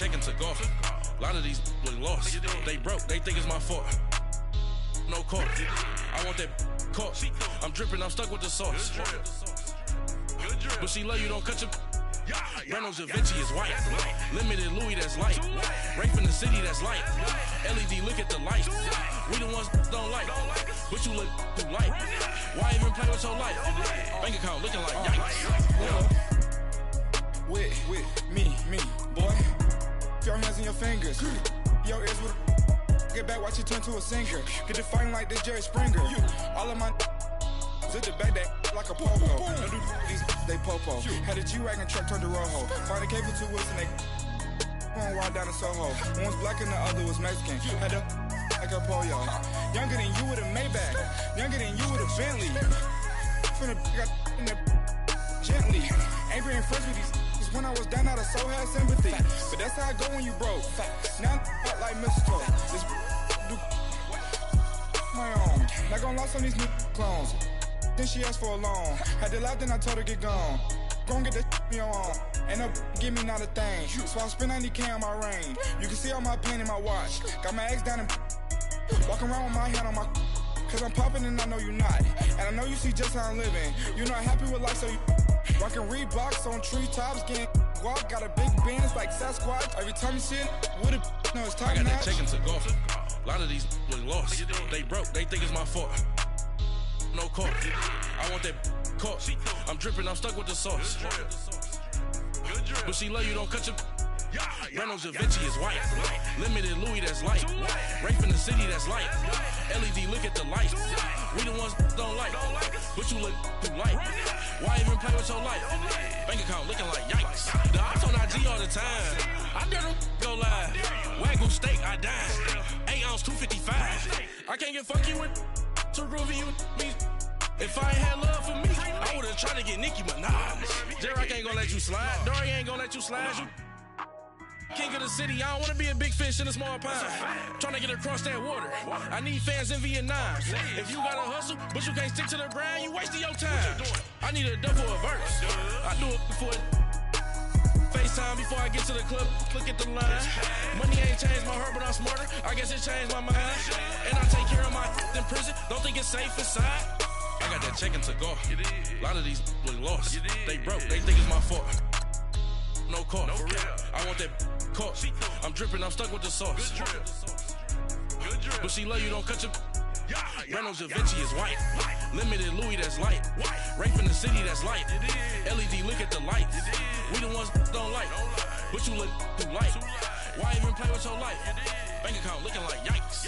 check into golf. A lot of these look lost. They broke, they think it's my fault. No court. I want that court. I'm dripping, I'm stuck with the sauce. But she love you, don't cut your. Reynolds Da Vinci is white. Limited Louis, that's light. Rape in the city, that's light. LED, look at the light. We the ones don't like. But you look too light. Why even play with your life? Bank account looking like yikes. With me, boy. Your hands and your fingers. Your ears with a. Get back, watch you turn to a singer. Get the fighting like this Jerry Springer. All of my. Zip the back that like a popo. Don't do these they popo. Had a G-Wagon truck turned to Rojo. Find a cable 2 wheels and they going wild down in Soho. One was black and the other was Mexican. Had a like a pollo. Younger than you with a Maybach. Younger than you with a Bentley. From the got in the gently. Angry and friends with these. When I was down out of soul had sympathy. But that's how I go when you broke. Now I'm like mistletoe. This do my own. Not gonna lost on these new clones. Then she asked for a loan. Had to laugh, then I told her get gone. Gon' get that me on. Ain't no give me not a thing. So I spend 90K on my ring. You can see all my pain in my watch. Got my ex down and walking around with my hand on my. Cause I'm popping and I know you not. And I know you see just how I'm living. You're not happy with life, so you rockin' Reeboks on treetops, getting walk. Got a big band, it's like Sasquatch. Every time you see it, with it, no, it's time. I got that check into golf. A lot of these look lost. They broke, they think it's my fault. No court. I want that court. I'm dripping, I'm stuck with the sauce. But she love you, don't cut your. Reynolds Da Vinci is white. Limited Louis, that's light. Rape in the city, that's light. LED, look at the light. We the ones don't like. But you look too light. Why even play with your life? Bank account looking like yikes. The ops on IG all the time. I dare them go live. Wagyu steak, I dine. 8 ounce, 255. I can't get fuck you with. To groovy you me. If I ain't had love for me, I would've tried to get Nicki Minaj. J-Rock ain't gonna let you slide. Dory ain't gonna let you slide. You king of the city, I don't wanna be a big fish in a small pond. Trying to get across that water. I need fans in Vietnam. If you gotta hustle, but you can't stick to the grind, you wasting your time. I need a double a verse. I do it before FaceTime before I get to the club. Look at the line. Money ain't changed my heart, but I'm smarter. I guess it changed my mind. And I take care of my in prison. Don't think it's safe inside. I got that check into golf. A lot of these look lost. They broke, they think it's my fault. No court. I want that court. I'm dripping, I'm stuck with the sauce. But she love you, don't cut your. Reynolds Da Vinci is white. Limited Louis, that's light. Rape in the city, that's light. LED, look at the light. We the ones don't like. But you look too light. Why even play with your life? Bank account looking like yikes.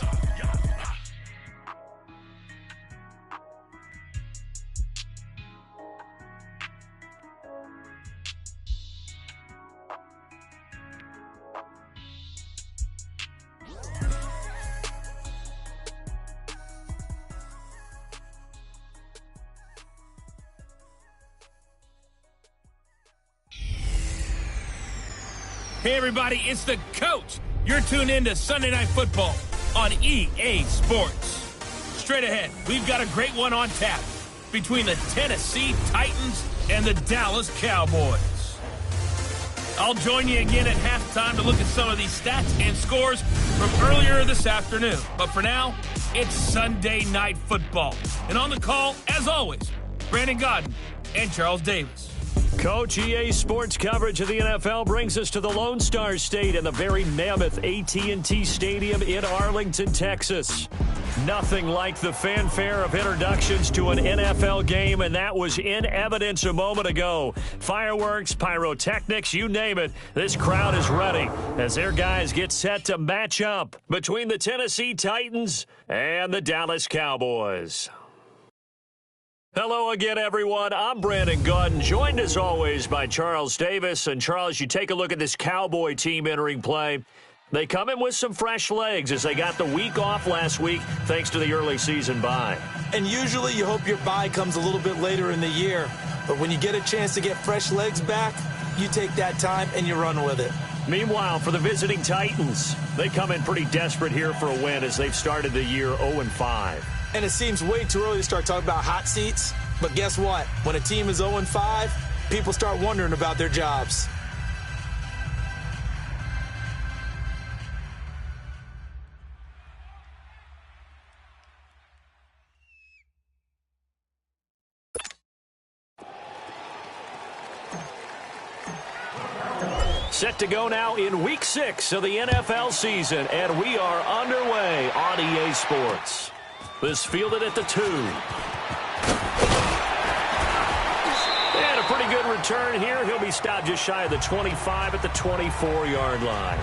Hey everybody, it's the coach. You're tuned in to Sunday Night Football on EA Sports. Straight ahead, we've got a great one on tap between the Tennessee Titans and the Dallas Cowboys. I'll join you again at halftime to look at some of these stats and scores from earlier this afternoon. But for now, it's Sunday Night Football. And on the call, as always, Brandon Godden and Charles Davis. Coach, EA Sports coverage of the NFL brings us to the Lone Star State and the very mammoth AT&T Stadium in Arlington, Texas. Nothing like the fanfare of introductions to an NFL game, and that was in evidence a moment ago. Fireworks, pyrotechnics, you name it. This crowd is ready as their guys get set to match up between the Tennessee Titans and the Dallas Cowboys. Hello again, everyone. I'm Brandon Godden, joined as always by Charles Davis. And Charles, you take a look at this Cowboy team entering play. They come in with some fresh legs as they got the week off last week thanks to the early season bye. And usually you hope your bye comes a little bit later in the year. But when you get a chance to get fresh legs back, you take that time and you run with it. Meanwhile, for the visiting Titans, they come in pretty desperate here for a win as they've started the year 0-5. And it seems way too early to start talking about hot seats. But guess what? When a team is 0-5, people start wondering about their jobs. Set to go now in Week 6 of the NFL season, and we are underway on EA Sports. This fielded at the 2. And a pretty good return here. He'll be stopped just shy of the 25 at the 24-yard line.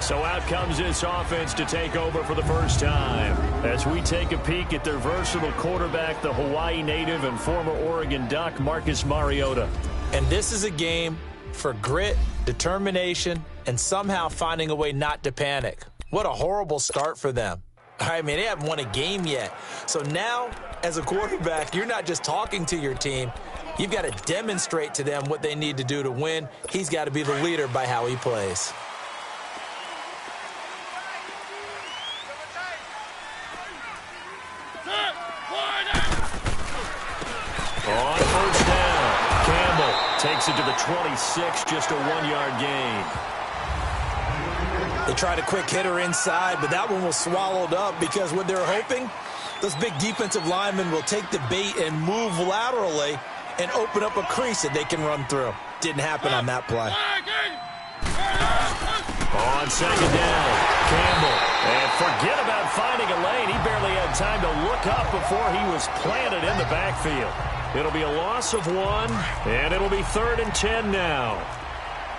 So out comes this offense to take over for the first time. As we take a peek at their versatile quarterback, the Hawaii native and former Oregon Duck, Marcus Mariota. And this is a game for grit, determination, and somehow finding a way not to panic. What a horrible start for them. I mean, they haven't won a game yet. So now, as a quarterback, you're not just talking to your team. You've got to demonstrate to them what they need to do to win. He's got to be the leader by how he plays. On first down, Campbell takes it to the 26, just a 1-yard gain. They tried a quick hitter inside, but that one was swallowed up because what they're hoping, those big defensive linemen will take the bait and move laterally and open up a crease that they can run through. Didn't happen on that play. On second down, Campbell. And forget about finding a lane. He barely had time to look up before he was planted in the backfield. It'll be a loss of 1, and it'll be 3rd and 10 now.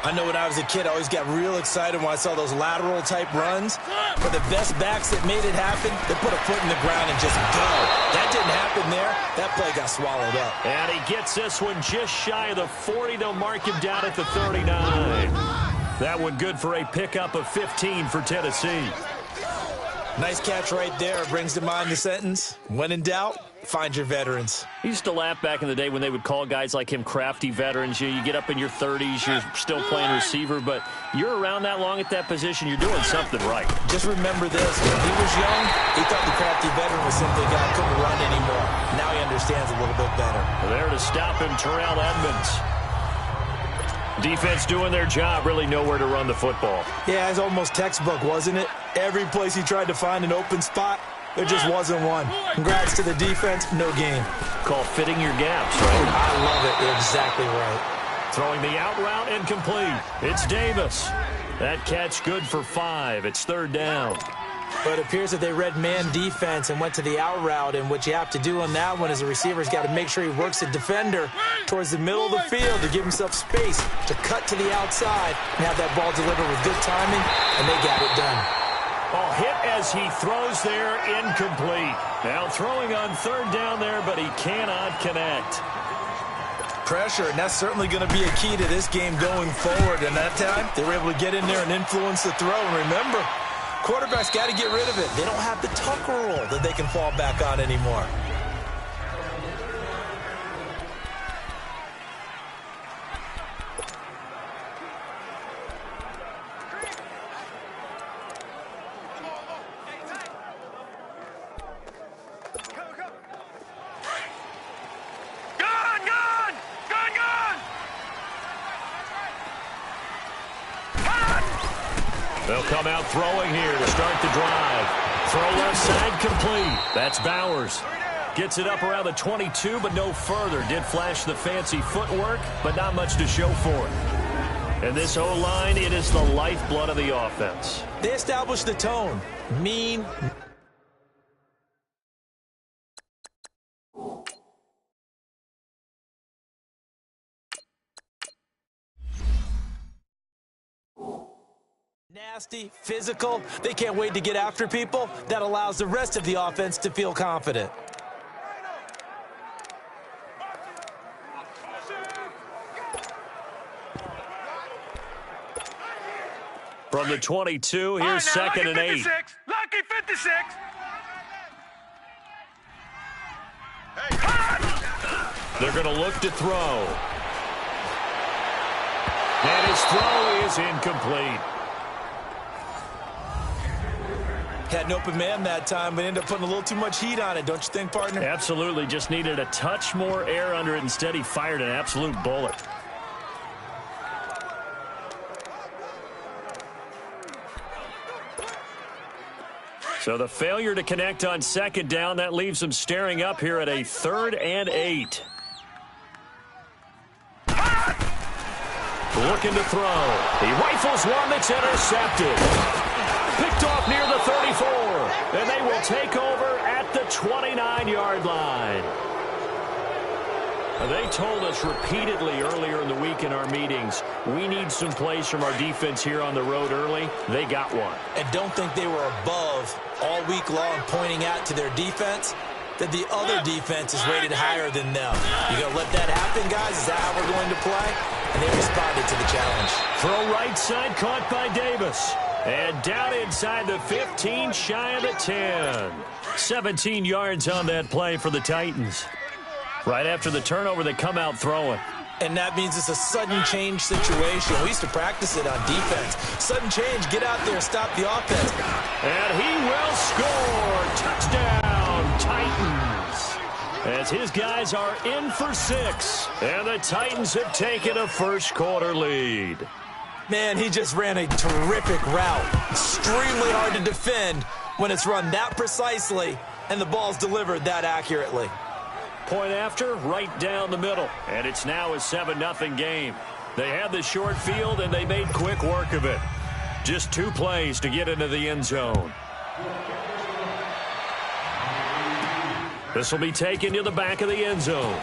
I know when I was a kid, I always got real excited when I saw those lateral-type runs. But the best backs that made it happen, they put a foot in the ground and just go. That didn't happen there. That play got swallowed up. And he gets this one just shy of the 40. They'll mark him down at the 39. That one good for a pickup of 15 for Tennessee. Nice catch right there. Brings to mind the sentence, when in doubt, find your veterans. I used to laugh back in the day when they would call guys like him crafty veterans. You get up in your 30s, you're still playing receiver, but you're around that long at that position, you're doing something right. Just remember this. When he was young, he thought the crafty veteran was simply a guy who couldn't run anymore. Now he understands a little bit better. There to stop him, Terrell Edmonds. Defense doing their job, really nowhere to run the football. Yeah, it's almost textbook, wasn't it? Every place he tried to find an open spot, there just wasn't one. Congrats to the defense, no gain. Call fitting your gaps, right? I love it. Exactly right. Throwing the out route incomplete. It's Davis. That catch good for 5. It's 3rd down. But it appears that they read man defense and went to the out route, and what you have to do on that one is the receiver's got to make sure he works the defender towards the middle of the field to give himself space to cut to the outside and have that ball delivered with good timing, and they got it done. Oh, hit as he throws there, incomplete. Now throwing on 3rd down there, but he cannot connect. Pressure, and that's certainly going to be a key to this game going forward. And that time, they were able to get in there and influence the throw. And remember, quarterbacks got to get rid of it. They don't have the Tucker rule that they can fall back on anymore. They'll come out throwing here to start the drive. Throw left side complete. That's Bowers. Gets it up around the 22, but no further. Did flash the fancy footwork, but not much to show for it. And this O-line, it is the lifeblood of the offense. They established the tone. Mean. Nasty, physical. They can't wait to get after people. That allows the rest of the offense to feel confident. From the 22, here's 2nd and 8. Lucky 56. They're going to look to throw. And his throw is incomplete. Had an open man that time, but ended up putting a little too much heat on it, don't you think, partner? Absolutely. Just needed a touch more air under it. Instead, he fired an absolute bullet. So the failure to connect on 2nd down, that leaves them staring up here at a 3rd and 8. looking to throw. He rifles one that's intercepted. Picked off near the 34. And they will take over at the 29-yard line. They told us repeatedly earlier in the week in our meetings, we need some plays from our defense here on the road early. They got one. And don't think they were above all week long pointing out to their defense that the other defense is rated higher than them. You going to let that happen, guys? Is that how we're going to play? And they responded to the challenge. Throw right side caught by Davis. And down inside the 15, shy of the 10. 17 yards on that play for the Titans. Right after the turnover, they come out throwing. And that means it's a sudden change situation. We used to practice it on defense. Sudden change, get out there, stop the offense. And he will score. Touchdown, Titans. As his guys are in for 6. And the Titans have taken a first-quarter lead. Man, he just ran a terrific route. Extremely hard to defend when it's run that precisely and the ball's delivered that accurately. Point after, right down the middle. And it's now a 7-0 game. They had the short field, and they made quick work of it. Just 2 plays to get into the end zone. This will be taken to the back of the end zone.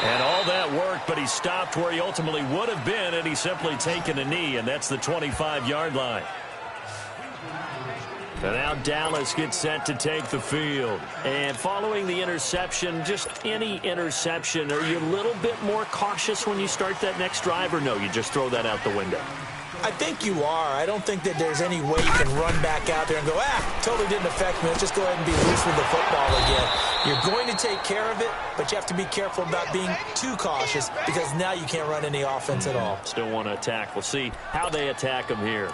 And all that worked, but he stopped where he ultimately would have been, and he's simply taken a knee, and that's the 25-yard line. And now Dallas gets set to take the field. And following the interception, just any interception, are you a little bit more cautious when you start that next drive, or no, you just throw that out the window? I think you are. I don't think that there's any way you can run back out there and go, totally didn't affect me. Let's just go ahead and be loose with the football again. You're going to take care of it, but you have to be careful about being too cautious because now you can't run any offense at all. Still want to attack. We'll see how they attack them here.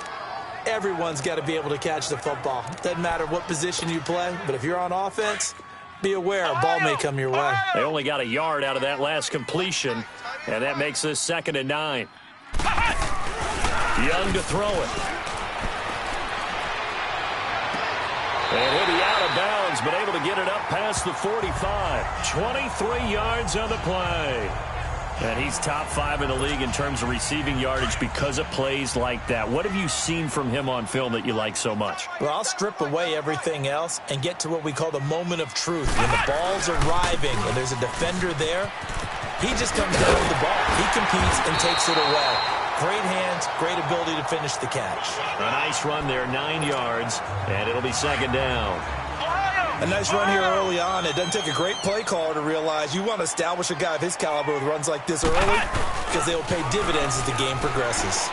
Everyone's got to be able to catch the football. Doesn't matter what position you play, but if you're on offense, be aware a ball may come your way. They only got a yard out of that last completion, and that makes this 2nd and 9. Young to throw it. And he'll be out of bounds, but able to get it up past the 45. 23 yards on the play. And he's top 5 in the league in terms of receiving yardage because of plays like that. What have you seen from him on film that you like so much? Well, I'll strip away everything else and get to what we call the moment of truth. When the ball's arriving and there's a defender there, he just comes down with the ball. He competes and takes it away. Great hands, great ability to finish the catch. A nice run there, 9 yards, and it'll be 2nd down. A nice run here early on. It doesn't take a great play caller to realize you want to establish a guy of his caliber with runs like this early because they will pay dividends as the game progresses.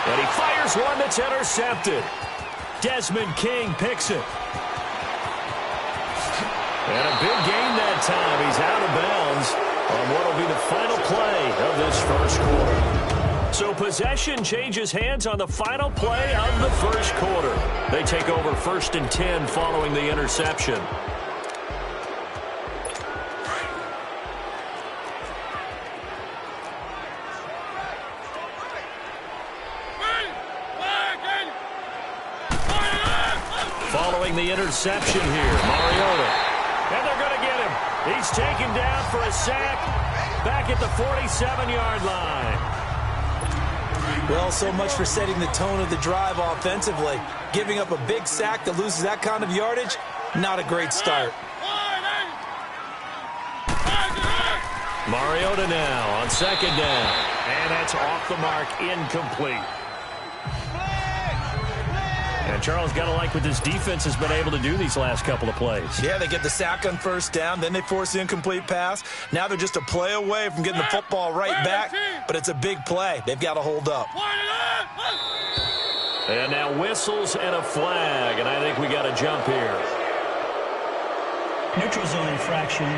And he fires one that's intercepted. Desmond King picks it. And a big gain that time. He's out of bounds on what will be the final play of this first quarter. So possession changes hands on the final play of the first quarter. They take over 1st and 10 following the interception. Following the interception here, Mariota. And they're going to get him. He's taken down for a sack back at the 47-yard line. Well, so much for setting the tone of the drive offensively. Giving up a big sack that loses that kind of yardage, not a great start. Mariota now on 2nd down. And that's off the mark, incomplete. And Charles, got to like what this defense has been able to do these last couple of plays. Yeah, they get the sack on 1st down, then they force the incomplete pass. Now they're just a play away from getting the football right back, but it's a big play. They've got to hold up. And now whistles and a flag, and I think we got a jump here. Neutral zone infraction,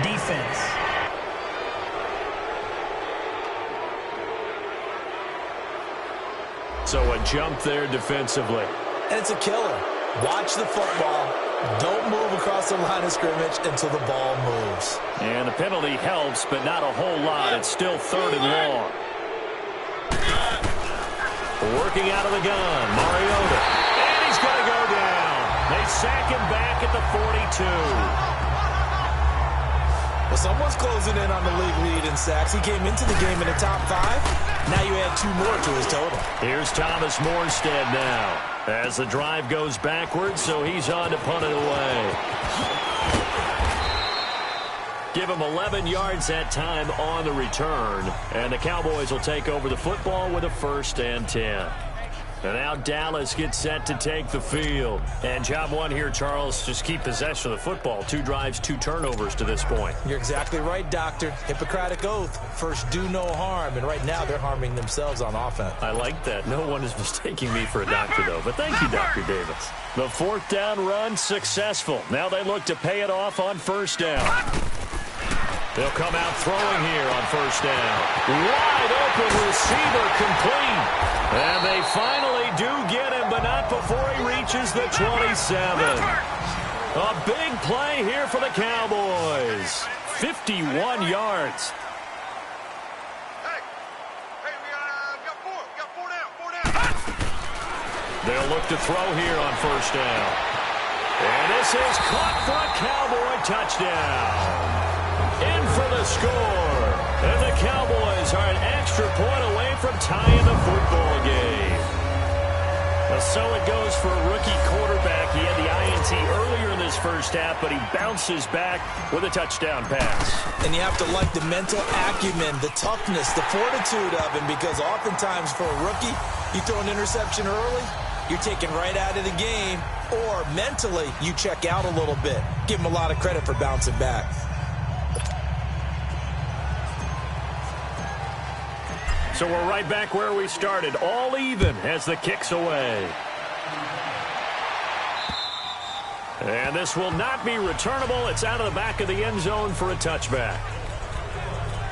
defense. So a jump there defensively. And it's a killer. Watch the football. Don't move across the line of scrimmage until the ball moves. And the penalty helps, but not a whole lot. It's still 3rd and long. Working out of the gun, Mariota. And he's going to go down. They sack him back at the 42. Well, someone's closing in on the league lead in sacks. He came into the game in the top 5. Now you add 2 more to his total. Here's Thomas Morstead now as the drive goes backwards, so he's on to punt it away. Give him 11 yards that time on the return, and the Cowboys will take over the football with a 1st and 10. And now Dallas gets set to take the field. And job 1 here, Charles, just keep possession of the football. 2 drives, 2 turnovers to this point. You're exactly right, Doctor. Hippocratic oath. First, do no harm. And right now, they're harming themselves on offense. I like that. No one is mistaking me for a doctor, though. But thank you, Dr. Davis. The 4th down run successful. Now they look to pay it off on 1st down. They'll come out throwing here on 1st down. Wide open receiver complete. And they finally do get him, but not before he reaches the 27. A big play here for the Cowboys. 51 yards. Hey, we got 4 down. They'll look to throw here on 1st down. And this is caught for a Cowboy touchdown. In for the score. And the Cowboys are an extra point away from tying the football game. So it goes for a rookie quarterback. He had the INT earlier in this first half, but he bounces back with a touchdown pass. And you have to like the mental acumen, the toughness, the fortitude of him, because oftentimes for a rookie, you throw an interception early, you're taken right out of the game, or mentally you check out a little bit. Give him a lot of credit for bouncing back. So we're right back where we started, all even as the kick's away. And this will not be returnable. It's out of the back of the end zone for a touchback.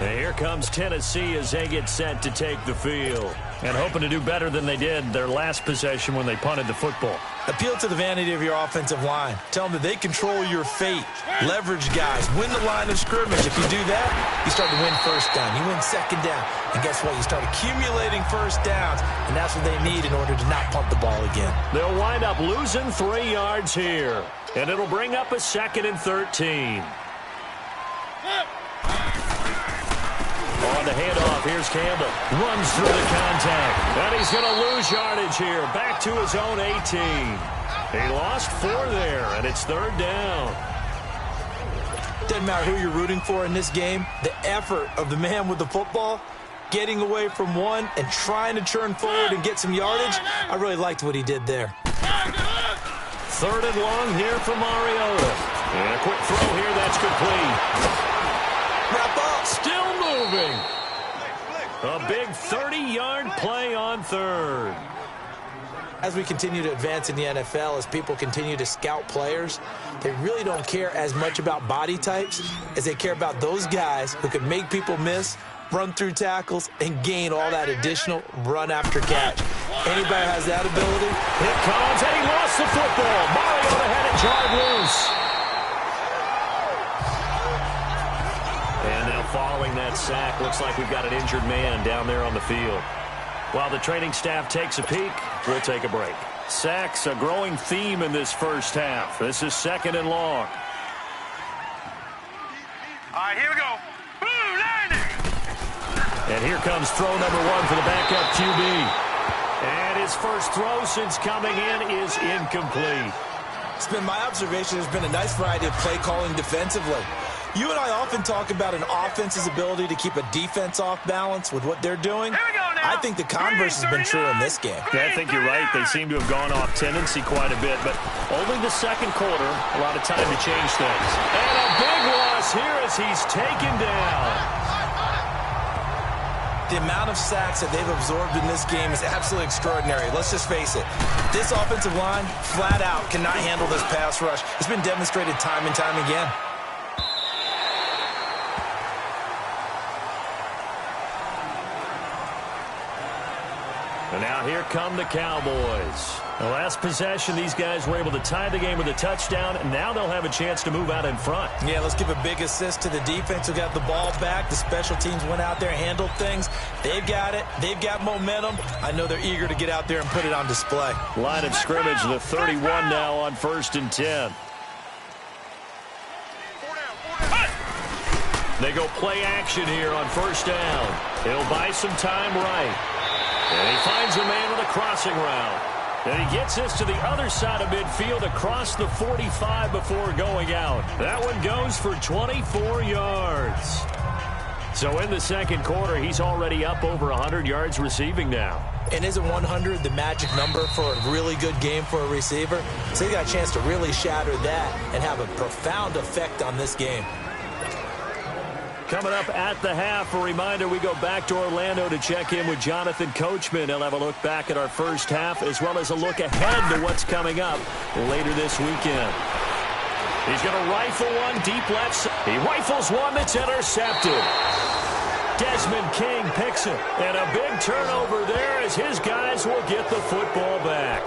And here comes Tennessee as they get set to take the field. And hoping to do better than they did their last possession when they punted the football. Appeal to the vanity of your offensive line. Tell them that they control your fate. Leverage guys. Win the line of scrimmage. If you do that, you start to win 1st down. You win 2nd down. And guess what? You start accumulating 1st downs. And that's what they need in order to not punt the ball again. They'll wind up losing 3 yards here. And it'll bring up a 2nd and 13. On the handoff, here's Campbell. Runs through the contact. And he's going to lose yardage here. Back to his own 18. He lost 4 there, and it's 3rd down. Doesn't matter who you're rooting for in this game. The effort of the man with the football, getting away from one and trying to churn forward and get some yardage, I really liked what he did there. 3rd and long here for Mariota. And a quick throw here, that's complete. Wrap up. Still moving. A big 30-yard play on 3rd. As we continue to advance in the NFL, as people continue to scout players, they really don't care as much about body types as they care about those guys who can make people miss, run through tackles, and gain all that additional run after catch. Anybody has that ability? Here comes, and he lost the football. Mariota had it jarred loose. And now following that sack, looks like we've got an injured man down there on the field. While the training staff takes a peek, we'll take a break. Sacks, a growing theme in this first half. This is 2nd and long. All right, here we go. Boom, landing. And here comes throw number 1 for the backup QB. And his first throw since coming in is incomplete. It's been my observation there's been a nice variety of play calling defensively. You and I often talk about an offense's ability to keep a defense off balance with what they're doing. Here we go now. I think the converse has been true in this game. Yeah, I think you're right. They seem to have gone off tendency quite a bit, but only the 2nd quarter, a lot of time to change things. And a big loss here as he's taken down. The amount of sacks that they've absorbed in this game is absolutely extraordinary. Let's just face it. This offensive line, flat out, cannot handle this pass rush. It's been demonstrated time and time again. And now here come the Cowboys. The last possession, these guys were able to tie the game with a touchdown, and now they'll have a chance to move out in front. Yeah, let's give a big assist to the defense who got the ball back. The special teams went out there and handled things. They've got it. They've got momentum. I know they're eager to get out there and put it on display. Line of scrimmage, the 31 now on 1st and 10. They go play action here on first down. He'll buy some time right. And he finds a man with a crossing route. And he gets this to the other side of midfield across the 45 before going out. That one goes for 24 yards. So in the second quarter, he's already up over 100 yards receiving now. And isn't 100 the magic number for a really good game for a receiver? So he got a chance to really shatter that and have a profound effect on this game. Coming up at the half, a reminder, we go back to Orlando to check in with Jonathan Coachman. He'll have a look back at our first half as well as a look ahead to what's coming up later this weekend. He's going to rifle one deep left. He rifles one that's intercepted. Desmond King picks it. And a big turnover there as his guys will get the football back.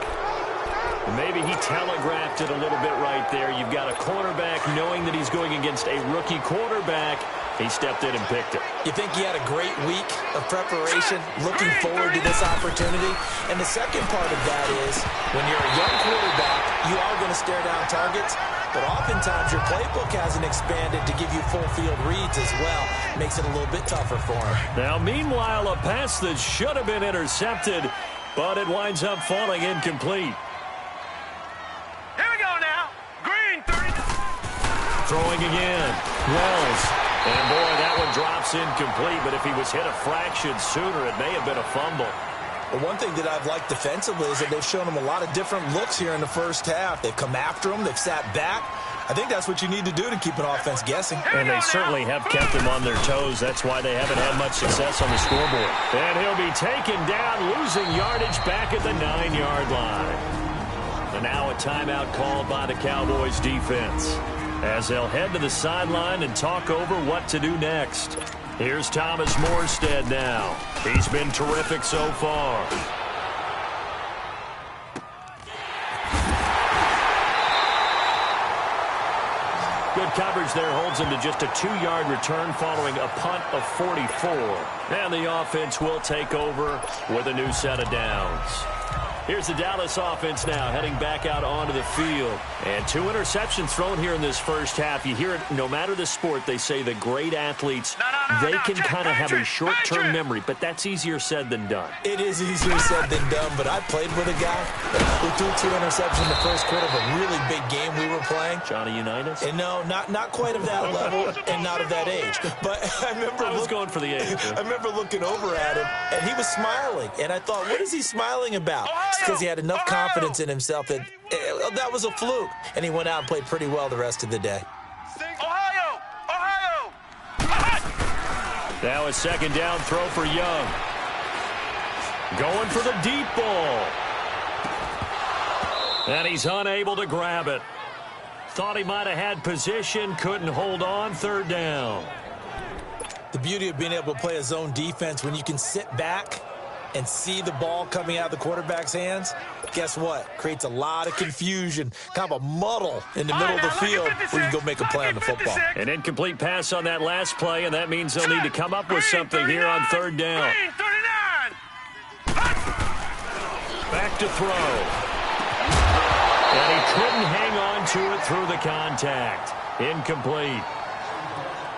Maybe he telegraphed it a little bit right there. You've got a quarterback knowing that he's going against a rookie quarterback. He stepped in and picked it. You think he had a great week of preparation, looking forward to this opportunity? And the second part of that is, when you're a young quarterback, you are going to stare down targets, but oftentimes your playbook hasn't expanded to give you full field reads as well. Makes it a little bit tougher for him. Now, meanwhile, a pass that should have been intercepted, but it winds up falling incomplete. Here we go now. Green, 30. Throwing again. Wells. And, boy, that one drops incomplete, but if he was hit a fraction sooner, it may have been a fumble. Well, one thing that I've liked defensively is that they've shown him a lot of different looks here in the first half. They've come after him. They've sat back. I think that's what you need to do to keep an offense guessing. And they certainly have kept them on their toes. That's why they haven't had much success on the scoreboard. And he'll be taken down, losing yardage back at the 9-yard line. And now a timeout called by the Cowboys defense, as they'll head to the sideline and talk over what to do next. Here's Thomas Morstead now. He's been terrific so far. Good coverage there holds him to just a 2-yard return following a punt of 44. And the offense will take over with a new set of downs. Here's the Dallas offense now heading back out onto the field. And 2 interceptions thrown here in this first half. You hear it no matter the sport, they say the great athletes, they can kind of have a short-term memory, but that's easier said than done. It is easier said than done, but I played with a guy who threw 2 interceptions in the first quarter of a really big game we were playing. Johnny Unitas? And no, not quite of that level and not of that age. But I remember I was going for the age. I remember looking over at him, and he was smiling. And I thought, what is he smiling about? Because he had enough confidence in himself that that was a fluke. And he went out and played pretty well the rest of the day. Ohio! Ohio! Now a second down throw for Young. Going for the deep ball. And he's unable to grab it. Thought he might have had position, couldn't hold on, third down. The beauty of being able to play a zone defense when you can sit back and see the ball coming out of the quarterback's hands, guess what? Creates a lot of confusion, kind of a muddle in the middle of the field where you can go make a play on the football. An incomplete pass on that last play, and that means they'll need to come up with something here on third down. Back to throw. And he couldn't hang on to it through the contact. Incomplete.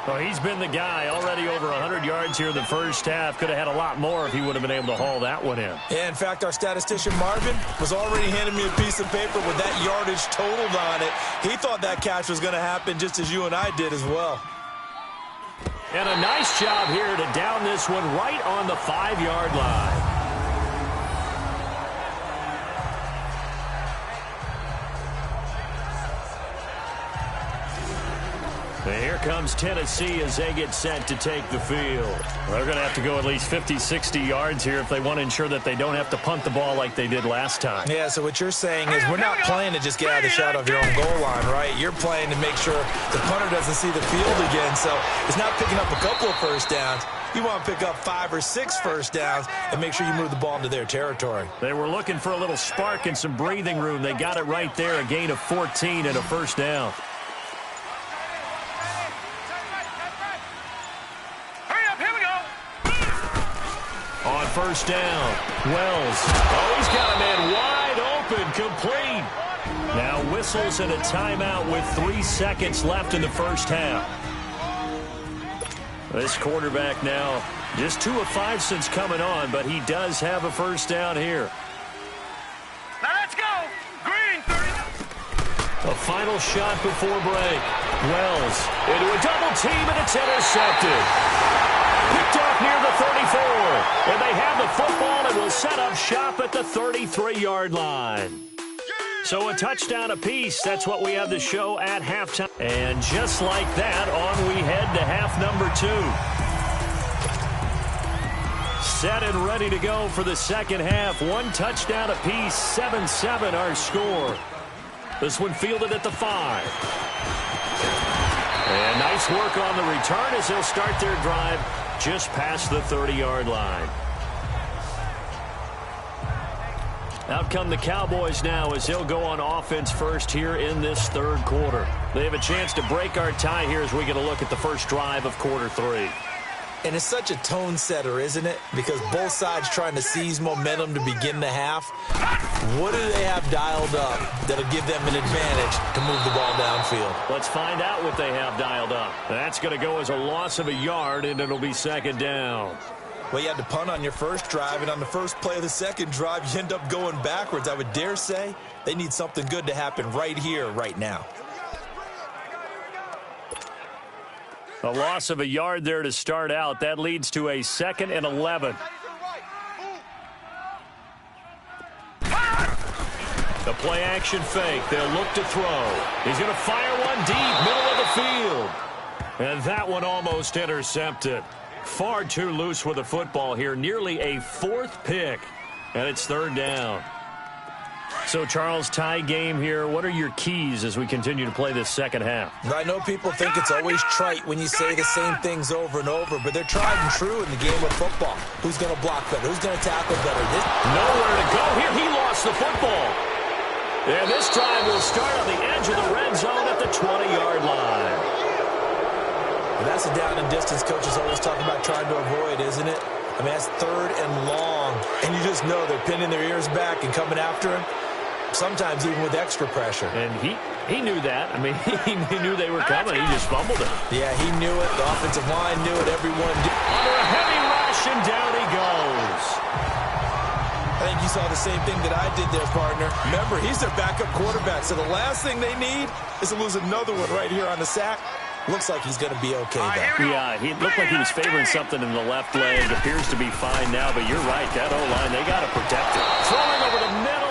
Well, he's been the guy, already over 100 yards here in the first half. Could have had a lot more if he would have been able to haul that one in. Yeah, in fact, our statistician Marvin was already handing me a piece of paper with that yardage totaled on it. He thought that catch was going to happen just as you and I did as well. And a nice job here to down this one right on the 5-yard line. And here comes Tennessee as they get set to take the field. They're going to have to go at least 50, 60 yards here if they want to ensure that they don't have to punt the ball like they did last time. Yeah, so what you're saying is we're not playing to just get out of the shot of your own goal line, right? You're playing to make sure the punter doesn't see the field again. So it's not picking up a couple of first downs. You want to pick up 5 or 6 first downs and make sure you move the ball into their territory. They were looking for a little spark and some breathing room. They got it right there, a gain of 14 and a first down. On first down, Wells. Oh, he's got a man wide open, complete. Now whistles and a timeout with 3 seconds left in the first half. This quarterback now just 2 of 5 since coming on, but he does have a first down here. Now let's go. Green, 30. A final shot before break. Wells into a double team, and it's intercepted. Picked up near the 34. And they have the football and will set up shop at the 33-yard line. So a touchdown apiece. That's what we have to show at halftime. And just like that, on we head to half number 2. Set and ready to go for the second half. 1 touchdown apiece, 7-7 our score. This one fielded at the 5. And nice work on the return as they'll start their drive just past the 30-yard line. Out come the Cowboys now as they'll go on offense first here in this third quarter. They have a chance to break our tie here as we get a look at the first drive of quarter 3. And it's such a tone setter, isn't it? Because both sides trying to seize momentum to begin the half. What do they have dialed up that'll give them an advantage to move the ball downfield? Let's find out what they have dialed up. That's going to go as a loss of a yard, and it'll be second down. Well, you had to punt on your first drive, and on the first play of the second drive, you end up going backwards. I would dare say they need something good to happen right here, right now. A loss of a yard there to start out. That leads to a 2nd and 11. The play action fake. They'll look to throw. He's going to fire one deep, middle of the field. And that one almost intercepted. Far too loose with the football here. Nearly a 4th pick. And it's 3rd down. So, Charles, tie game here. What are your keys as we continue to play this second half? I know people think it's always trite when you say the same things over and over, but they're tried and true in the game of football. Who's going to block better? Who's going to tackle better? Nowhere to go here. He lost the football. And this drive will start on the edge of the red zone at the 20-yard line. Well, that's a down and distance coaches always talking about trying to avoid, isn't it? I mean, that's 3rd and long. And you just know they're pinning their ears back and coming after him. Sometimes even with extra pressure. And he knew that. I mean, he knew they were coming. He just fumbled it. Yeah, he knew it. The offensive line knew it. Everyone did. Under a heavy rush, and down he goes. I think you saw the same thing that I did there, partner. Remember, he's their backup quarterback, so the last thing they need is to lose another one right here on the sack. Looks like he's going to be okay, though. Yeah, he looked like he was favoring something in the left leg. Appears to be fine now, but you're right. That O-line, they got to protect it. Throwing over the middle.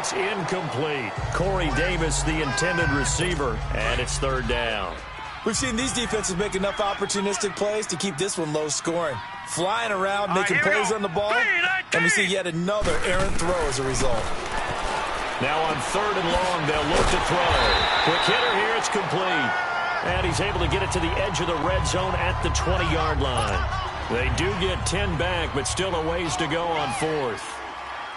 It's incomplete. Corey Davis, the intended receiver, and it's 3rd down. We've seen these defenses make enough opportunistic plays to keep this one low scoring. Flying around, making plays on the ball, and we see yet another errant throw as a result. Now on 3rd and long, they'll look to throw. Quick hitter here, it's complete. And he's able to get it to the edge of the red zone at the 20-yard line. They do get 10 back, but still a ways to go on 4th.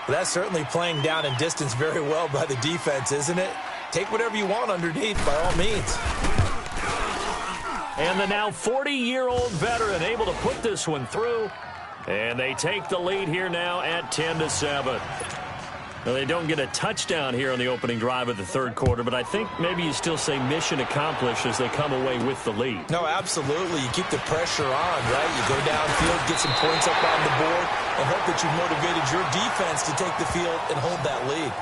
Well, that's certainly playing down in distance very well by the defense, isn't it? Take whatever you want underneath, by all means. And the now 40-year-old veteran able to put this one through. And they take the lead here now at 10-7. Now, they don't get a touchdown here on the opening drive of the third quarter, but I think maybe you still say mission accomplished as they come away with the lead. No, absolutely. You keep the pressure on, right? You go downfield, get some points up on the board, and hope that you've motivated your defense to take the field and hold that lead.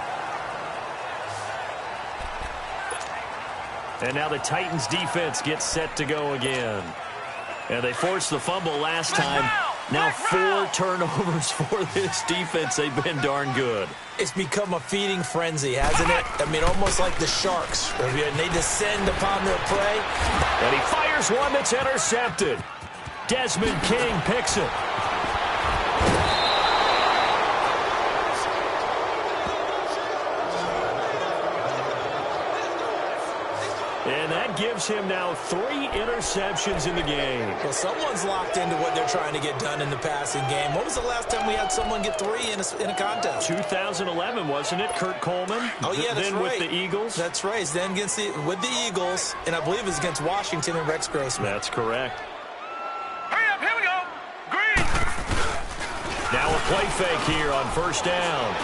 And now the Titans defense gets set to go again. And they forced the fumble last time. Now 4 turnovers for this defense. They've been darn good. It's become a feeding frenzy, hasn't it? I mean, almost like the Sharks. They descend upon their prey. And he fires one that's intercepted. Desmond King picks it. And that gives him now 3 interceptions in the game. Well, someone's locked into what they're trying to get done in the passing game. When was the last time we had someone get 3 in a contest? 2011, wasn't it? Kurt Coleman. Oh, yeah, that's then right. with the Eagles. That's right. Then with the Eagles, and I believe it was against Washington and Rex Grossman. That's correct. Hurry up, here we go. Green. Now a play fake here on first down.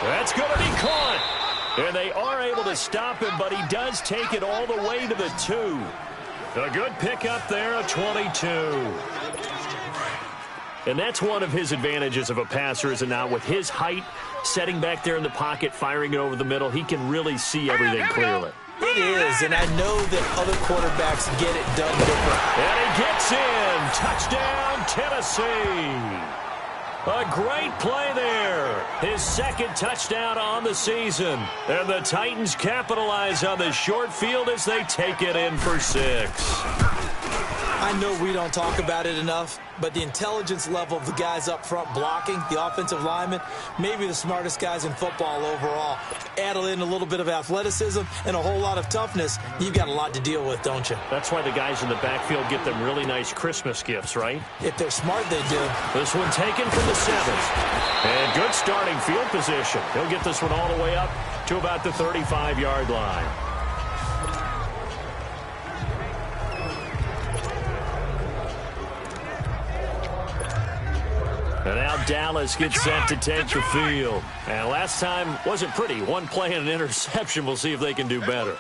That's going to be caught. And they are able to stop him, but he does take it all the way to the 2. A good pickup there, a 22. And that's one of his advantages of a passer, is it not? With his height, setting back there in the pocket, firing it over the middle, he can really see everything clearly. It is, and I know that other quarterbacks get it done different. And he gets in. Touchdown, Tennessee. A great play there. His second touchdown on the season. And the Titans capitalize on the short field as they take it in for 6. I know we don't talk about it enough, but the intelligence level of the guys up front blocking, the offensive linemen, maybe the smartest guys in football overall. Add in a little bit of athleticism and a whole lot of toughness, you've got a lot to deal with, don't you? That's why the guys in the backfield get them really nice Christmas gifts, right? If they're smart, they do. This one taken from the 7th. And good starting field position. He'll get this one all the way up to about the 35-yard line. And now Dallas gets set to take the field. And last time wasn't pretty. One play and an interception. We'll see if they can do better.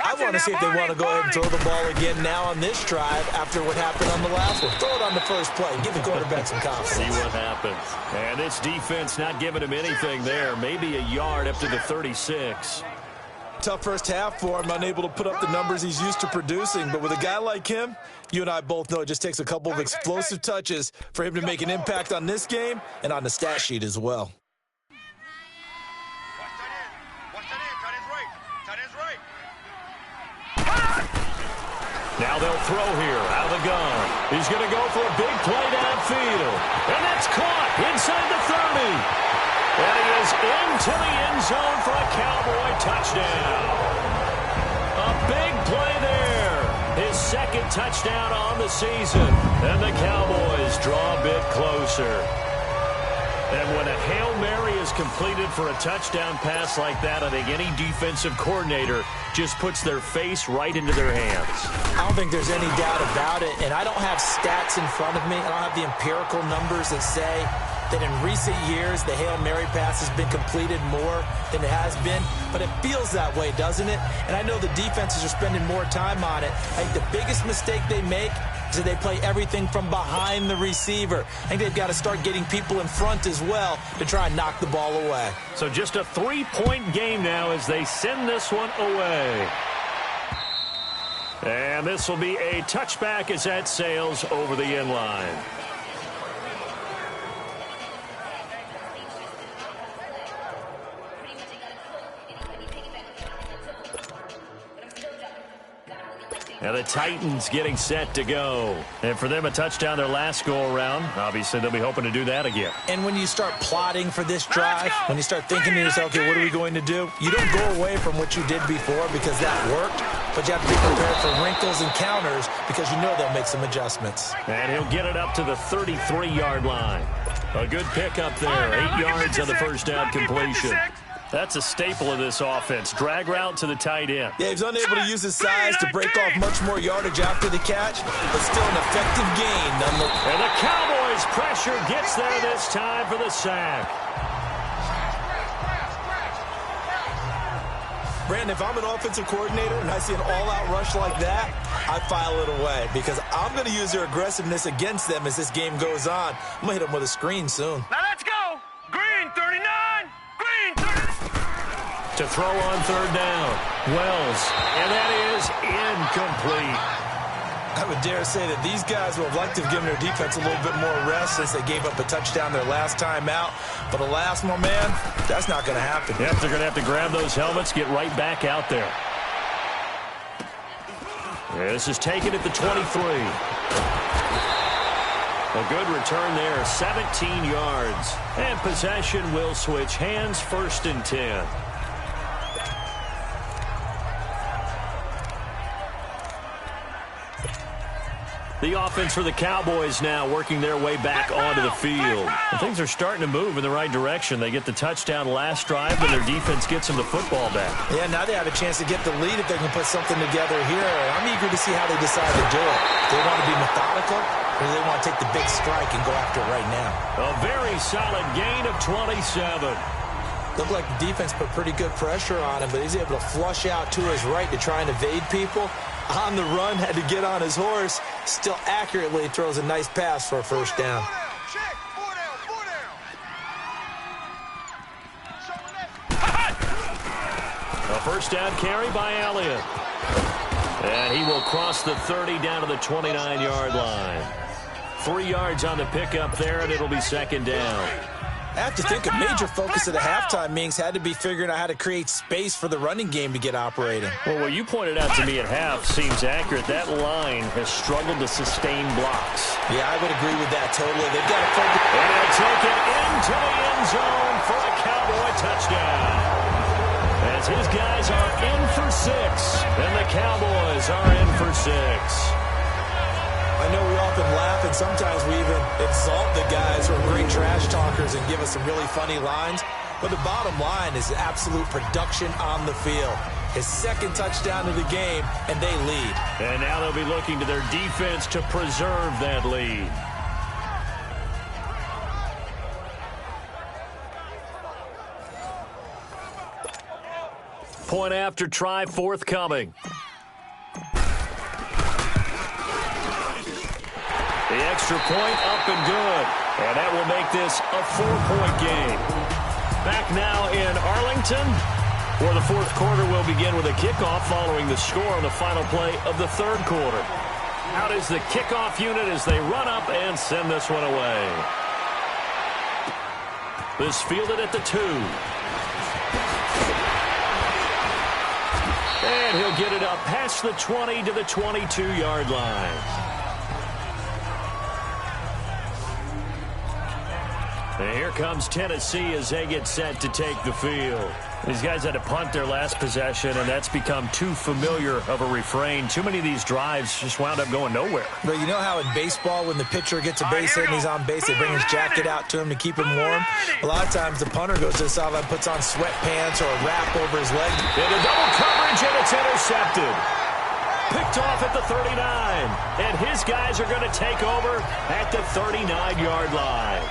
I want to see if they want to go ahead and throw the ball again now on this drive after what happened on the last one. Throw it on the first play. Give the quarterback some confidence. See what happens. And this defense not giving him anything there. Maybe a yard up to the 36. Tough first half for him, unable to put up the numbers he's used to producing. But with a guy like him, you and I both know it just takes a couple of explosive touches for him to make an impact on this game and on the stat sheet as well. Now they'll throw here out of the gun. He's going to go for a big play downfield. And that's caught inside the 30. And he is into the end zone for a Cowboy touchdown. A big play there. His second touchdown on the season. And the Cowboys draw a bit closer. And when a Hail Mary is completed for a touchdown pass like that, I think any defensive coordinator just puts their face right into their hands. I don't think there's any doubt about it. And I don't have stats in front of me. I don't have the empirical numbers that say that in recent years the Hail Mary pass has been completed more than it has been. But it feels that way, doesn't it? And I know the defenses are spending more time on it. I think the biggest mistake they make is that they play everything from behind the receiver. I think they've got to start getting people in front as well to try and knock the ball away. So just a 3-point game now as they send this one away. And this will be a touchback as that sails over the end line. And the Titans getting set to go. And for them, a touchdown their last go-around. Obviously, they'll be hoping to do that again. And when you start plotting for this drive, when you start thinking to yourself, okay, what are we going to do? You don't go away from what you did before because that worked, but you have to be prepared for wrinkles and counters because you know they'll make some adjustments. And he'll get it up to the 33-yard line. A good pickup there. 8 yards on the first down completion. That's a staple of this offense. Drag route to the tight end. Yeah, he's unable to use his size to break off much more yardage after the catch, but still an effective gain. And the Cowboys' pressure gets there this time for the sack. Brandon, if I'm an offensive coordinator and I see an all-out rush like that, I file it away because I'm going to use their aggressiveness against them as this game goes on. I'm going to hit them with a screen soon. Now let's go. Green 39. Green 30. To throw on third down. Wells. And that is incomplete. I would dare say that these guys would have liked to have given their defense a little bit more rest since they gave up a touchdown their last time out. But alas, my man, that's not going to happen. Yep, they're going to have to grab those helmets, get right back out there. This is taken at the 23. A good return there, 17 yards. And possession will switch hands, 1st and 10. The offense for the Cowboys now working their way back onto the field. And things are starting to move in the right direction. They get the touchdown last drive, and their defense gets them the football back. Yeah, now they have a chance to get the lead if they can put something together here. I'm eager to see how they decide to do it. Do they want to be methodical, or do they want to take the big strike and go after it right now? A very solid gain of 27. Looked like the defense put pretty good pressure on him, but he's able to flush out to his right to try and evade people. On the run, had to get on his horse. Still accurately throws a nice pass for a first down. A first down carry by Elliott. And he will cross the 30 down to the 29-yard line. 3 yards on the pickup there, and it'll be second down. I have to think a major focus of the halftime meetings had to be figuring out how to create space for the running game to get operating. Well, what you pointed out to me at half seems accurate. That line has struggled to sustain blocks. Yeah, I would agree with that totally. They've got to focus. And they'll take it into the end zone for a Cowboy touchdown. As his guys are in for 6, and the Cowboys are in for 6. I know we often laugh, and sometimes we even exalt the guys who are great trash talkers and give us some really funny lines. But the bottom line is absolute production on the field. His second touchdown of the game, and they lead. And now they'll be looking to their defense to preserve that lead. Point after try forthcoming. The extra point up and good. And that will make this a 4-point game. Back now in Arlington, where the fourth quarter will begin with a kickoff following the score on the final play of the third quarter. Out is the kickoff unit as they run up and send this one away. This fielded at the 2. And he'll get it up past the 20 to the 22-yard line. And here comes Tennessee as they get set to take the field. These guys had to punt their last possession, and that's become too familiar of a refrain. Too many of these drives just wound up going nowhere. But you know how in baseball, when the pitcher gets a base hit and he's on base, they bring his jacket out to him to keep him warm? A lot of times the punter goes to the sideline, puts on sweatpants or a wrap over his leg. Into double coverage, and it's intercepted. Picked off at the 39. And his guys are going to take over at the 39-yard line.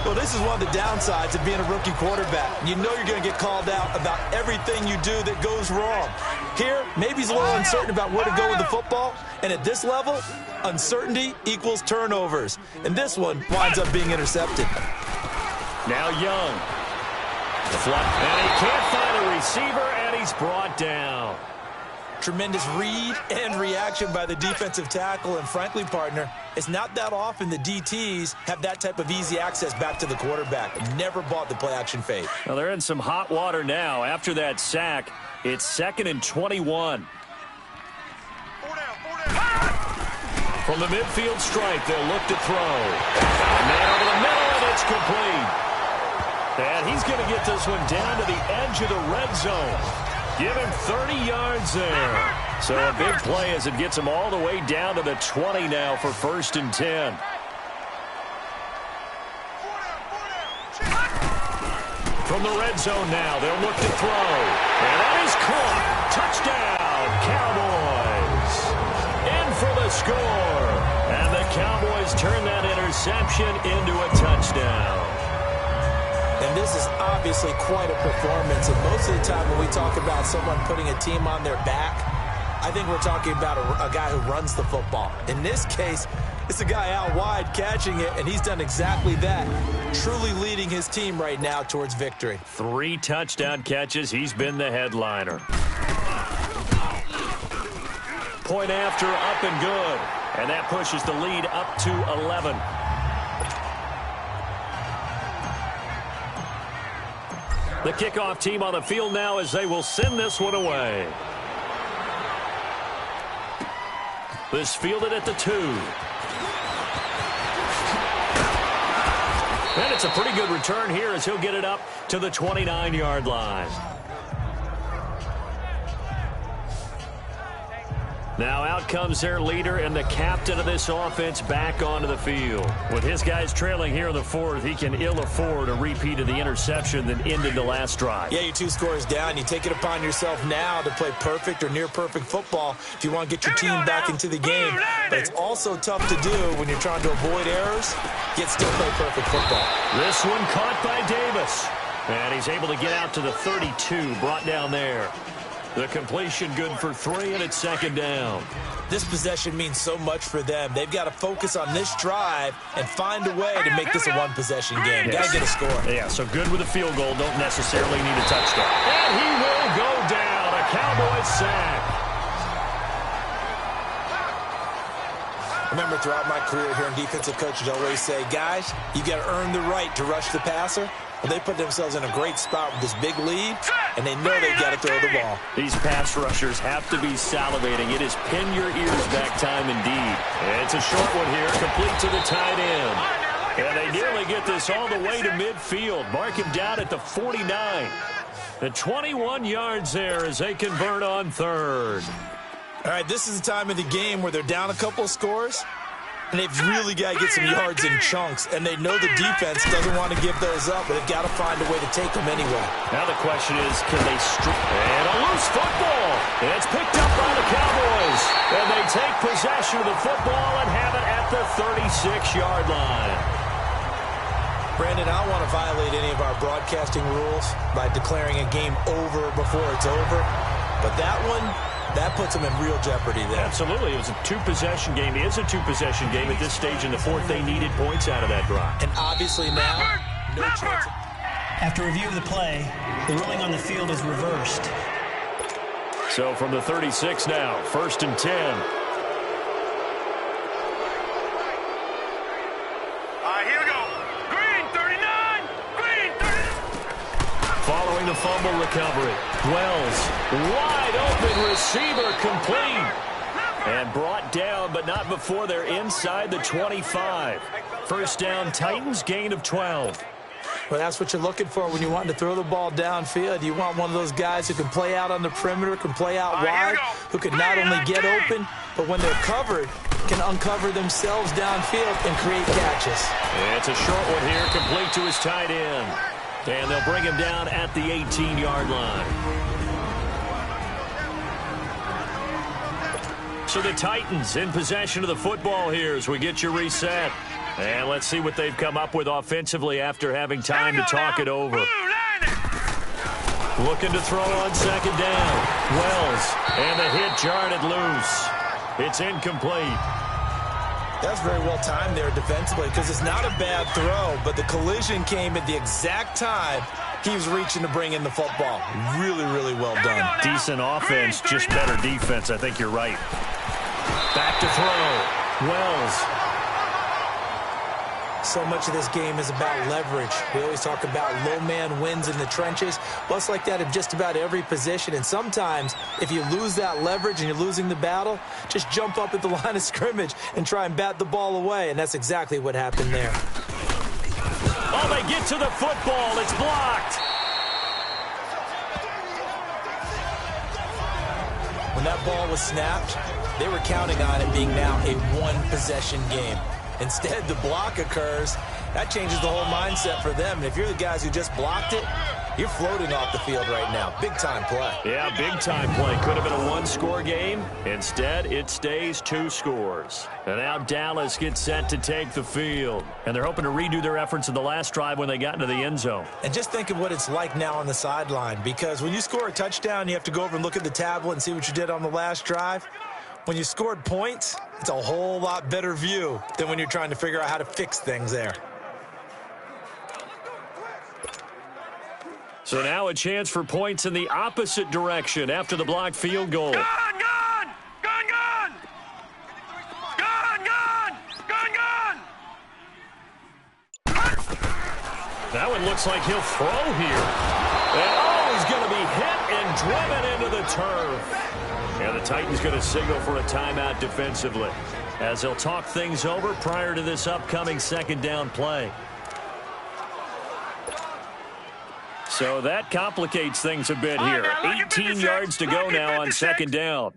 Well, this is one of the downsides of being a rookie quarterback. You know you're going to get called out about everything you do that goes wrong. Here, maybe he's a little uncertain about where to go with the football. And at this level, uncertainty equals turnovers. And this one winds up being intercepted. Now Young. And he can't find a receiver, and he's brought down. Tremendous read and reaction by the defensive tackle. And frankly, partner, it's not that often the DTs have that type of easy access back to the quarterback. Never bought the play-action fake. Well, they're in some hot water now. After that sack, it's 2nd and 21. From the midfield stripe, they'll look to throw. And man over the middle, and it's complete. And he's going to get this one down to the edge of the red zone. Give him 30 yards there. So a big play as it gets him all the way down to the 20 now for 1st and 10. From the red zone now, they'll look to throw. And that is caught. Touchdown, Cowboys. In for the score. And the Cowboys turn that interception into a touchdown. And this is obviously quite a performance. And most of the time when we talk about someone putting a team on their back, I think we're talking about a guy who runs the football. In this case, it's a guy out wide catching it, and he's done exactly that, truly leading his team right now towards victory. 3 touchdown catches. He's been the headliner. Point after, up and good. And that pushes the lead up to 11. The kickoff team on the field now as they will send this one away. This fielded at the 2. And it's a pretty good return here as he'll get it up to the 29-yard line. Now out comes their leader and the captain of this offense back onto the field. With his guys trailing here in the 4th, he can ill afford a repeat of the interception that ended the last drive. Yeah, you're 2 scores down. You take it upon yourself now to play perfect or near-perfect football if you want to get your team back into the game. But it's also tough to do when you're trying to avoid errors, yet still play perfect football. This one caught by Davis. And he'll get it up to the 30. And he's going to And he's able to get out to the 32, brought down there. The completion good for 3, and it's second down. This possession means so much for them. They've got to focus on this drive and find a way to make this a one-possession game. Yes. Got to get a score. Yeah, so good with a field goal. Don't necessarily need a touchdown. And he will go down. A Cowboys sack. Remember, throughout my career here in defensive coaches, I always say, guys, you got to earn the right to rush the passer. Well, they put themselves in a great spot with this big lead, and they know they've got to throw the ball. These pass rushers have to be salivating. It is pin your ears back time indeed. It's a short one here, complete to the tight end. And they nearly get this all the way to midfield. Mark him down at the 49. The 21 yards there as they convert on third. All right, this is the time of the game where they're down a couple of scores, and they've really got to get some yards in chunks, and they know the defense doesn't want to give those up, but they've got to find a way to take them anyway. Now the question is, can they and a loose football. It's picked up by the Cowboys, and they take possession of the football and have it at the 36-yard line. Brandon, I don't want to violate any of our broadcasting rules by declaring a game over before it's over, but that one, that puts them in real jeopardy there. Absolutely. It was a two-possession game. It is a two-possession game at this stage in the fourth. They needed points out of that drive. And obviously now, no chance. After review of the play, the ruling on the field is reversed. So from the 36 now, 1st and 10. Here we go. Green 39. Green 39. Following the fumble recovery, Wells, wide open receiver, complete. And brought down, but not before they're inside the 25. First down, Titans, gain of 12. Well, that's what you're looking for when you want to throw the ball downfield. You want one of those guys who can play out on the perimeter, can play out wide, who can not only get open, but when they're covered, can uncover themselves downfield and create catches. It's a short one here, complete to his tight end. And they'll bring him down at the 18-yard line. So the Titans in possession of the football here as we get you reset. And let's see what they've come up with offensively after having time to talk it over. Looking to throw on second down. Wells, and the hit jarred it loose. It's incomplete. That's very well timed there defensively because it's not a bad throw, but the collision came at the exact time he was reaching to bring in the football. Really, really well done. Decent offense, just better defense. I think you're right. Back to throw. Wells. So much of this game is about leverage. We always talk about low man wins in the trenches. Well, it's like that in just about every position. And sometimes, if you lose that leverage and you're losing the battle, just jump up at the line of scrimmage and try and bat the ball away. And that's exactly what happened there. Oh, they get to the football. It's blocked. When that ball was snapped, they were counting on it being now a one-possession game. Instead, the block occurs. That changes the whole mindset for them. And if you're the guys who just blocked it, you're floating off the field right now. Big-time play. Yeah, big-time play. Could have been a one-score game. Instead, it stays 2 scores. And now Dallas gets set to take the field. And they're hoping to redo their efforts in the last drive when they got into the end zone. And just think of what it's like now on the sideline. Because when you score a touchdown, you have to go over and look at the tablet and see what you did on the last drive. When you scored points, it's a whole lot better view than when you're trying to figure out how to fix things there. So now a chance for points in the opposite direction after the blocked field goal. Gone, gone! Gone, gone! Gone, gone! Gone, gone! That one looks like he'll throw here. And oh, he's going to be hit and driven into the turf. And the Titans going to signal for a timeout defensively as they'll talk things over prior to this upcoming second down play. So that complicates things a bit here. 18 yards to go now on second down.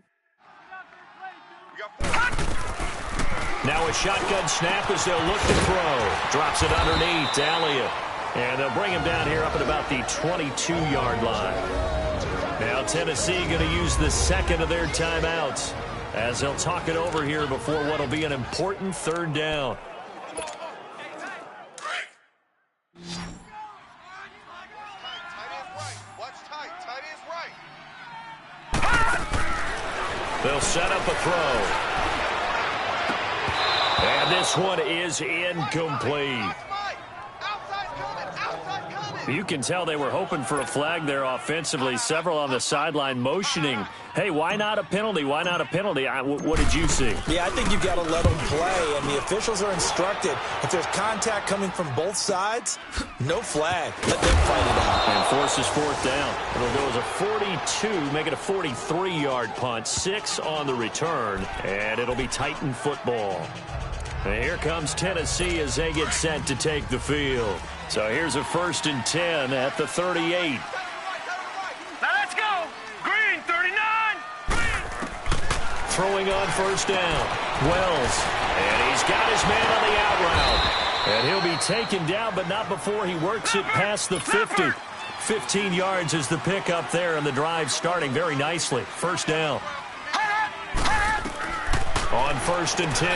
Now a shotgun snap as they'll look to throw. Drops it underneath to Elliott. And they'll bring him down here up at about the 22-yard line. Now Tennessee going to use the second of their timeouts as they'll talk it over here before what will be an important third down. They'll set up a throw. And this one is incomplete. You can tell they were hoping for a flag there offensively. Several on the sideline motioning, hey, why not a penalty? Why not a penalty? What did you see? Yeah, I think you've got to let them play, and the officials are instructed. If there's contact coming from both sides, no flag. Let them fight it out. And forces fourth down. It'll go as a 42, make it a 43-yard punt. 6 on the return, and it'll be Titan football. And here comes Tennessee as they get set to take the field. So here's a 1st and 10 at the 38. Now let's go. Green, 39. Throwing on 1st down. Wells. And he's got his man on the out route. And he'll be taken down, but not before he works it past the 50. 15 yards is the pickup there, and the drive starting very nicely. 1st down. On 1st and 10.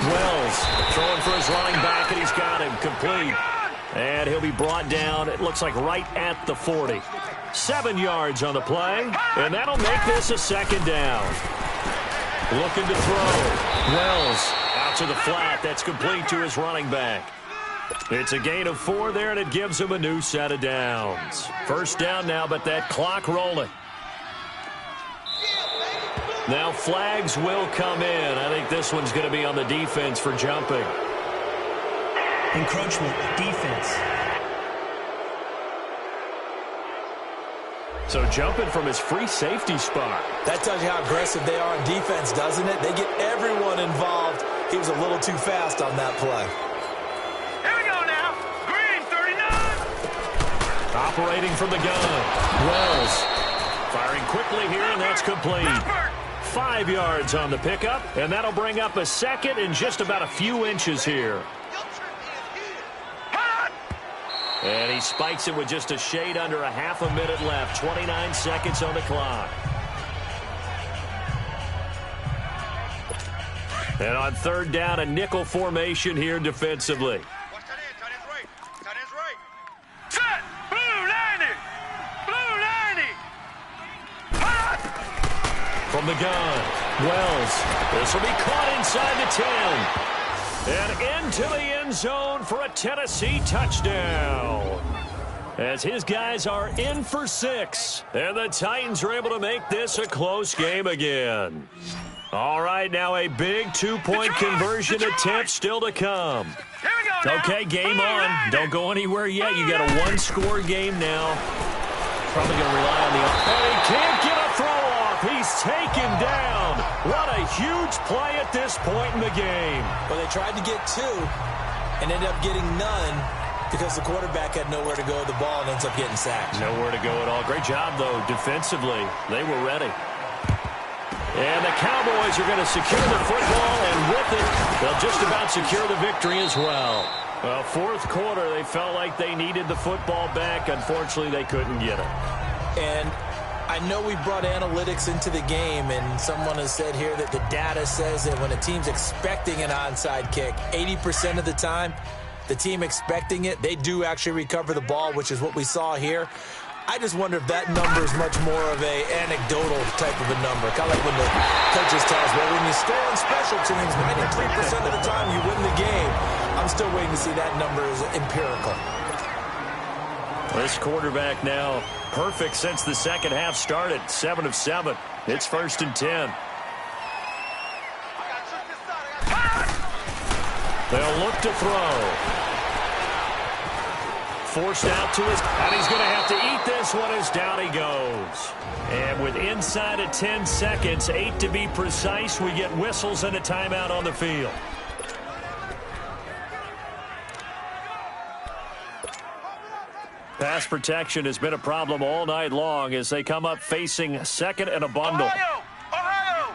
Wells throwing for his running back, and he's got him complete. And he'll be brought down, it looks like right at the 40. 7 yards on the play, and that'll make this a 2nd down. Looking to throw. Wells out to the flat. That's complete to his running back. It's a gain of 4 there, and it gives him a new set of downs. 1st down now, but that clock rolling. Now flags will come in. I think this one's going to be on the defense for jumping. Encroachment, defense. So jumping from his free safety spot. That tells you how aggressive they are on defense, doesn't it? They get everyone involved. He was a little too fast on that play. Here we go now. Green, 39. Operating from the gun. Wells firing quickly here, and that's complete. 5 yards on the pickup, and that'll bring up a 2nd and just about a few inches here. And he spikes it with just a shade under a half a minute left. 29 seconds on the clock. And on 3rd down, a nickel formation here defensively. Watch that end. Tight end's right. Tight end's right. Set. Blue 90. Blue 90. From the gun, Wells. This will be caught inside the 10. And into the end zone for a Tennessee touchdown. As his guys are in for 6. And the Titans are able to make this a close game again. All right, now a big 2-point conversion attempt still to come. Here we go now. Okay, game on. Don't go anywhere yet. You got a 1-score game now. Probably going to rely on the... And he can't get a throw off. He's taken down. What a huge play at this point in the game. Well, they tried to get 2 and ended up getting none because the quarterback had nowhere to go with the ball and ends up getting sacked. Nowhere to go at all. Great job, though, defensively. They were ready. And the Cowboys are going to secure the football, and with it, they'll just about secure the victory as well. Well, 4th quarter, they felt like they needed the football back. Unfortunately, they couldn't get it. And I know we brought analytics into the game, and someone has said here that the data says that when a team's expecting an onside kick, 80% of the time, the team expecting it, they do actually recover the ball, which is what we saw here. I just wonder if that number is much more of a anecdotal type of a number. Kind of like when the coaches tell us, well, when you score on special teams, 93% of the time you win the game. I'm still waiting to see that number is empirical. This quarterback now perfect since the second half started. 7 of 7. It's 1st and 10. They'll look to throw. Forced out to his, and he's going to have to eat this one as down he goes. And with inside of 10 seconds, 8 to be precise, we get whistles and a timeout on the field. Pass protection has been a problem all night long as they come up facing 2nd and a bundle. Ohio!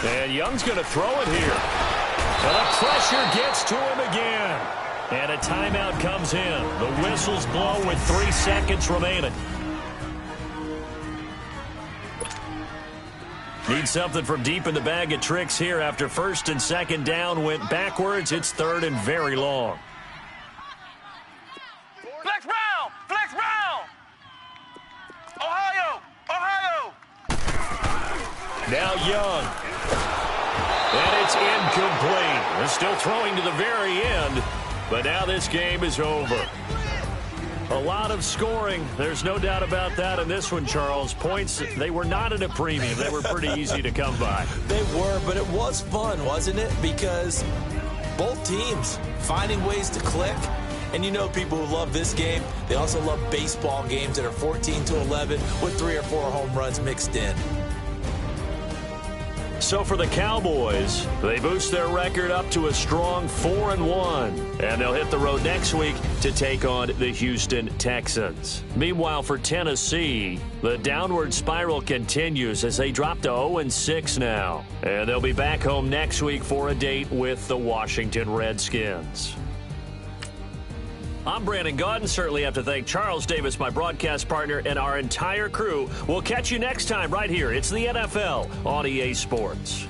And Young's going to throw it here. And the pressure gets to him again. And a timeout comes in. The whistles blow with 3 seconds remaining. Need something from deep in the bag of tricks here after 1st and 2nd down went backwards. It's 3rd and very long. Flex round! Flex round! Ohio! Now Young. And it's incomplete. They're still throwing to the very end, but now this game is over. A lot of scoring. There's no doubt about that in this one, Charles. Points, they were not at a premium. They were pretty easy to come by. They were, but it was fun, wasn't it? Because both teams finding ways to click. And you know people who love this game, they also love baseball games that are 14-11 with 3 or 4 home runs mixed in. So for the Cowboys, they boost their record up to a strong 4-1. And they'll hit the road next week to take on the Houston Texans. Meanwhile, for Tennessee, the downward spiral continues as they drop to 0-6 now. And they'll be back home next week for a date with the Washington Redskins. I'm Brandon Gaudin. Certainly have to thank Charles Davis, my broadcast partner, and our entire crew. We'll catch you next time right here. It's the NFL on EA Sports.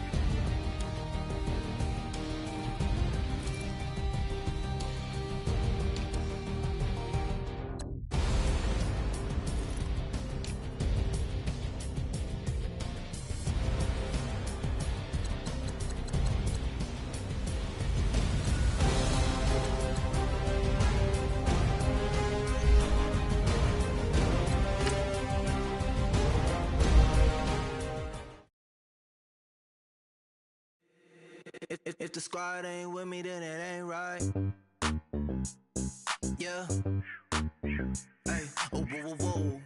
If the squad ain't with me, then it ain't right. Yeah. Hey, oh, whoa, whoa, whoa.